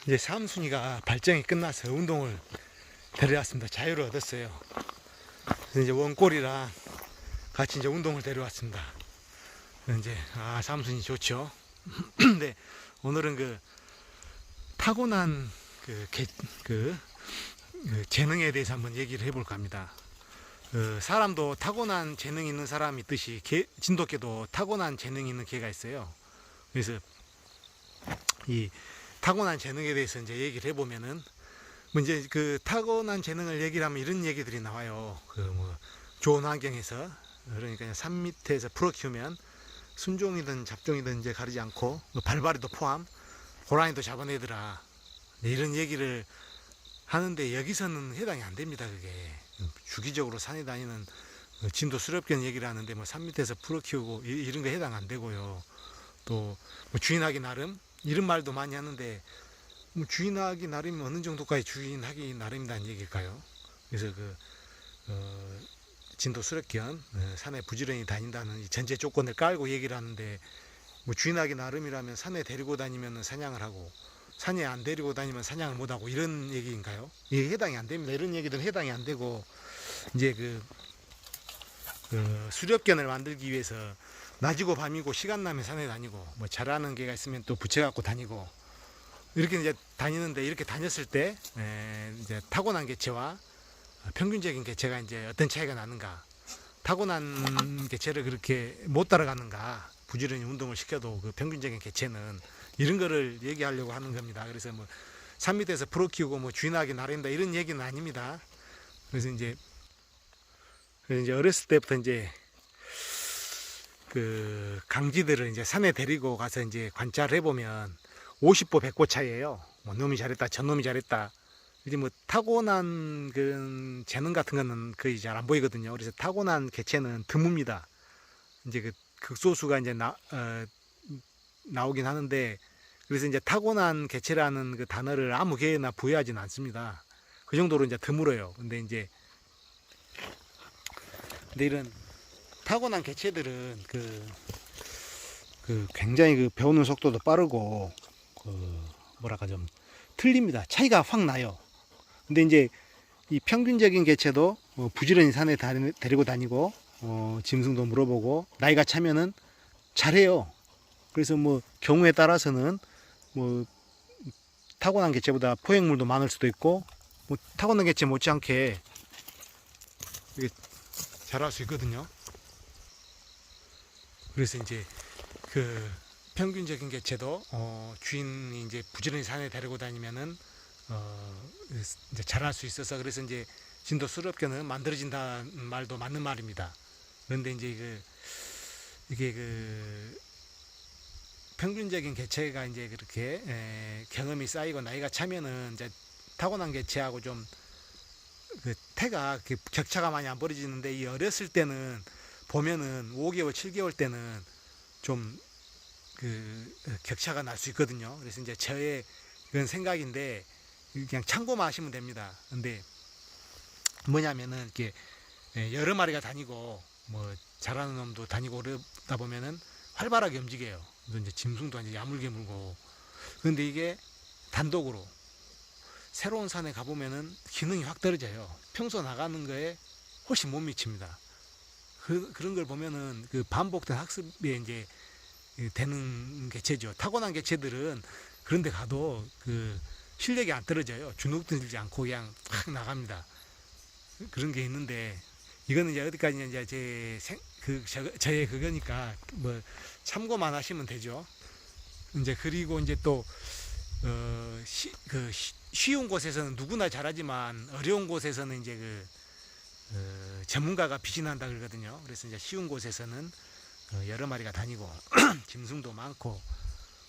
이제 삼순이가 발정이 끝나서 운동을 데려왔습니다. 자유를 얻었어요. 그래서 이제 원골이랑 같이 이제 운동을 데려왔습니다. 이제 삼순이 좋죠. 근데 오늘은 그 타고난 그 재능에 대해서 한번 얘기를 해볼까 합니다. 사람도 타고난 재능이 있는 사람이 있듯이 진돗개도 타고난 재능이 있는 개가 있어요. 그래서 이 타고난 재능에 대해서 이제 얘기를 해보면은 뭐 이제 그 타고난 재능을 얘기를 하면 이런 얘기들이 나와요. 그 뭐 좋은 환경에서, 그러니까 산 밑에서 풀어 키우면 순종이든 잡종이든 이제 가리지 않고 뭐 발발이도 포함 고라니도 잡아내더라, 이런 얘기를 하는데 여기서는 해당이 안 됩니다. 그게 주기적으로 산에 다니는 진도 수렵견 얘기를 하는데 뭐 산 밑에서 풀어 키우고 이런 거 해당 안 되고요. 또 뭐 주인하기 나름 이런 말도 많이 하는데, 뭐 주인하기 나름이면 어느 정도까지 주인하기 나름이라는 얘기일까요? 그래서 진도 수렵견 산에 부지런히 다닌다는 이 전제 조건을 깔고 얘기를 하는데, 뭐 주인하기 나름이라면 산에 데리고 다니면 사냥을 하고 산에 안 데리고 다니면 사냥을 못하고 이런 얘기인가요? 이게 해당이 안 됩니다. 이런 얘기들은 해당이 안 되고, 이제 수렵견을 만들기 위해서 낮이고 밤이고 시간 나면 산에 다니고, 뭐 잘하는 개가 있으면 또 붙여갖고 다니고, 이렇게 이제 다니는데, 이렇게 다녔을 때 이제 타고난 개체와 평균적인 개체가 이제 어떤 차이가 나는가, 타고난 개체를 그렇게 못 따라가는가, 부지런히 운동을 시켜도 그 평균적인 개체는, 이런 거를 얘기하려고 하는 겁니다. 그래서 뭐 산 밑에서 풀어 키우고 뭐 주인하기 나름이다 이런 얘기는 아닙니다. 그래서 이제 어렸을 때부터 이제 그 강지들을 이제 산에 데리고 가서 이제 관찰을 해보면 50보 100보 차이예요. 뭐 놈이 잘했다, 저놈이 잘했다. 이제 뭐 타고난 그 재능 같은 거는 거의 잘 안 보이거든요. 그래서 타고난 개체는 드뭅니다. 이제 그 극소수가 이제 나오긴 하는데, 그래서 이제 타고난 개체라는 그 단어를 아무 개나 부여하지는 않습니다. 그 정도로 이제 드물어요. 근데 이런 타고난 개체들은 굉장히 그 배우는 속도도 빠르고, 뭐랄까 좀 틀립니다. 차이가 확 나요. 근데 이제 이 평균적인 개체도 부지런히 산에 데리고 다니고, 짐승도 물어보고 나이가 차면은 잘해요. 그래서 뭐 경우에 따라서는 뭐 타고난 개체보다 포획물도 많을 수도 있고, 뭐 타고난 개체 못지않게 이게 잘할 수 있거든요. 그래서 이제 그 평균적인 개체도 주인이 이제 부지런히 산에 데리고 다니면은 이제 잘할 수 있어서, 그래서 이제 진도 수렵견은 만들어진다는 말도 맞는 말입니다. 그런데 이제 이게 평균적인 개체가 이제 그렇게 경험이 쌓이고 나이가 차면은 이제 타고난 개체하고 좀 태가 격차가 많이 안 벌어지는데, 이 어렸을 때는 보면은 5개월, 7개월 때는 좀 격차가 날 수 있거든요. 그래서 이제 저의 그런 생각인데 그냥 참고만 하시면 됩니다. 근데 뭐냐면은 이렇게 여러 마리가 다니고 뭐 잘하는 놈도 다니고 그러다 보면은 활발하게 움직여요. 이제 짐승도 이제 야물게 물고. 그런데 이게 단독으로 새로운 산에 가보면은 기능이 확 떨어져요. 평소 나가는 거에 훨씬 못 미칩니다. 그런 걸 보면은 그 반복된 학습에 이제 되는 개체죠. 타고난 개체들은 그런데 가도 그 실력이 안 떨어져요. 주눅 들지 않고 그냥 확 나갑니다. 그런 게 있는데, 이거는 이제 어디까지냐 이제 저의 그거니까 뭐 참고만 하시면 되죠. 이제 그리고 이제 또 쉬운 곳에서는 누구나 잘하지만 어려운 곳에서는 이제 전문가가 비신한다 그러거든요. 그래서 이제 쉬운 곳에서는 여러 마리가 다니고 짐승도 많고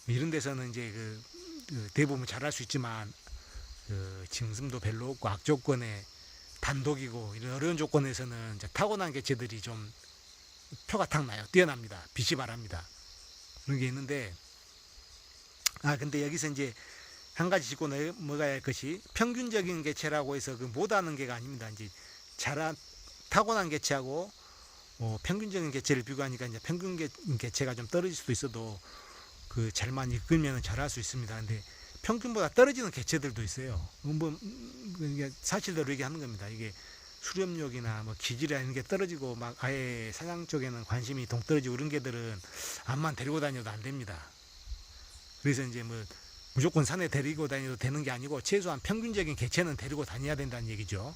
이런 데서는 이제 대부분 잘할 수 있지만 짐승도 별로 없고 악조건에 단독이고 이런 어려운 조건에서는 이제 타고난 개체들이 좀 표가 탁 나요. 뛰어납니다. 빛이 바랍니다. 그런 게 있는데, 근데 여기서 이제 한 가지 짚고 넘어가야 할 것이, 평균적인 개체라고 해서 못하는 개가 아닙니다. 이제 타고난 개체하고 평균적인 개체를 비교하니까 이제 평균 개체가 좀 떨어질 수도 있어도 잘만 이끌면 잘할 수 있습니다. 근데 평균보다 떨어지는 개체들도 있어요. 뭐 이게 사실대로 얘기하는 겁니다. 이게 수렵력이나 뭐 기질이나 이런 게 떨어지고 막 아예 사냥 쪽에는 관심이 동떨어지고 이런 개들은 암만 데리고 다녀도 안 됩니다. 그래서 이제 뭐 무조건 산에 데리고 다녀도 되는 게 아니고 최소한 평균적인 개체는 데리고 다녀야 된다는 얘기죠.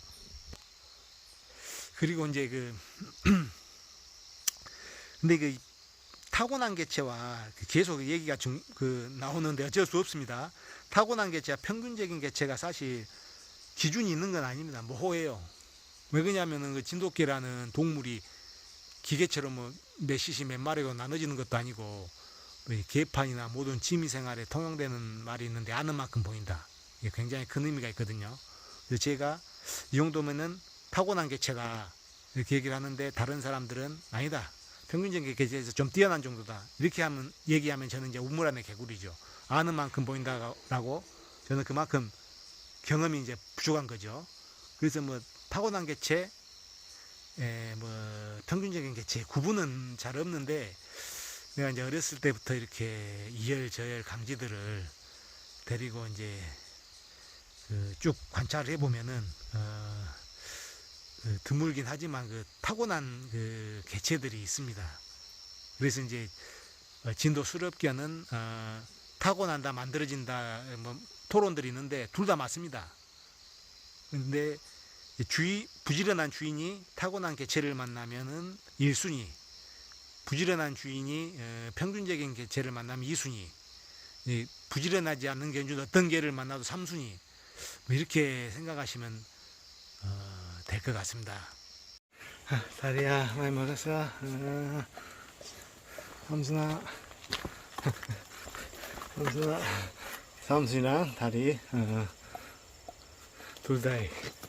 그리고 이제 근데 타고난 개체와 계속 얘기가 나오는데 어쩔 수 없습니다. 타고난 개체와 평균적인 개체가 사실 기준이 있는 건 아닙니다. 모호해요. 왜 그러냐면은 진돗개라는 동물이 기계처럼 뭐 몇 cc 몇 마리로 나눠지는 것도 아니고 개판이나 모든 지미 생활에 통용되는 말이 있는데 아는 만큼 보인다. 이게 굉장히 큰 의미가 있거든요. 그래서 제가 이 정도면은 타고난 개체다 이렇게 얘기를 하는데 다른 사람들은 아니다. 평균적인 개체에서 좀 뛰어난 정도다. 이렇게 얘기하면 저는 이제 우물 안의 개구리죠. 아는 만큼 보인다라고 저는 그만큼 경험이 이제 부족한 거죠. 그래서 뭐 타고난 개체, 뭐 평균적인 개체 구분은 잘 없는데 내가 이제 어렸을 때부터 이렇게 이열저열 강지들을 데리고 이제 쭉 관찰을 해보면은 드물긴 하지만 타고난 개체들이 있습니다. 그래서 이제 진도 수렵견은 타고난다 만들어진다 뭐 토론들이 있는데 둘 다 맞습니다. 근데 부지런한 주인이 타고난 개체를 만나면은 1순위, 부지런한 주인이 평균적인 개체를 만나면 2순위, 부지런하지 않는 견주 어떤 개를 만나도 3순위, 뭐 이렇게 생각하시면 될 것 같습니다. 다리야 많이 먹었어. 삼순아 삼순이랑 다리 둘 다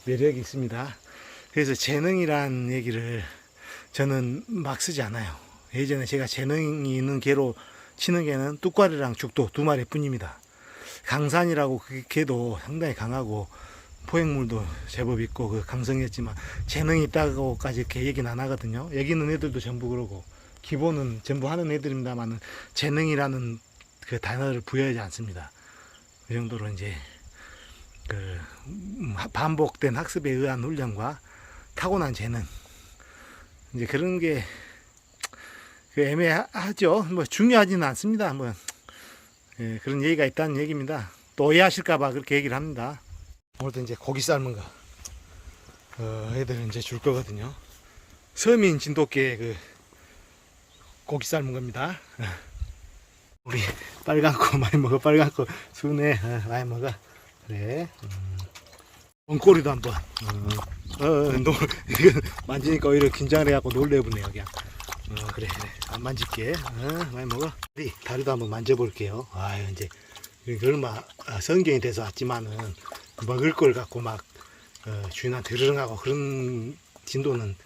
매력이 있습니다. 그래서 재능이란 얘기를 저는 막 쓰지 않아요. 예전에 제가 재능이 있는 개로 치는 개는 뚝과리랑 죽도 두 마리 뿐입니다. 강산이라고 그 개도 상당히 강하고 포획물도 제법 있고 강성했지만 재능이 있다고까지 이렇게 얘기는 안 하거든요. 여기 있는 애들도 전부 그러고 기본은 전부 하는 애들입니다만 재능이라는 그 단어를 부여하지 않습니다. 그 정도로 이제 반복된 학습에 의한 훈련과 타고난 재능 이제 그런 게 애매하죠. 뭐 중요하지는 않습니다. 뭐 그런 얘기가 있다는 얘기입니다. 또 오해하실까봐 그렇게 얘기를 합니다. 오늘도 이제 고기 삶은 거 애들은 이제 줄 거거든요. 서민 진돗개 고기 삶은 겁니다. 우리 빨갛고 많이 먹어. 빨갛고 순해 많이 먹어. 그래. 원꼬리도 한번. 이거 만지니까 오히려 긴장을 해갖고 놀래보네요. 그냥. 그래. 안 만질게. 많이 먹어. 다리도 한번 만져볼게요. 아유, 이제, 얼마 성경이 돼서 왔지만은, 먹을 걸 갖고 막, 주인한테 으르렁하고 그런 진도는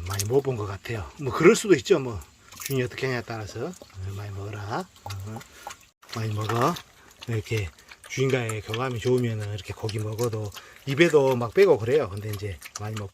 많이 못 본 것 같아요. 뭐, 그럴 수도 있죠. 뭐, 주인이 어떻게 하냐에 따라서. 많이 먹어라. 많이 먹어. 이렇게 주인과의 교감이 좋으면 이렇게 고기 먹어도 입에도 막 빼고 그래요. 근데 이제 많이 먹고.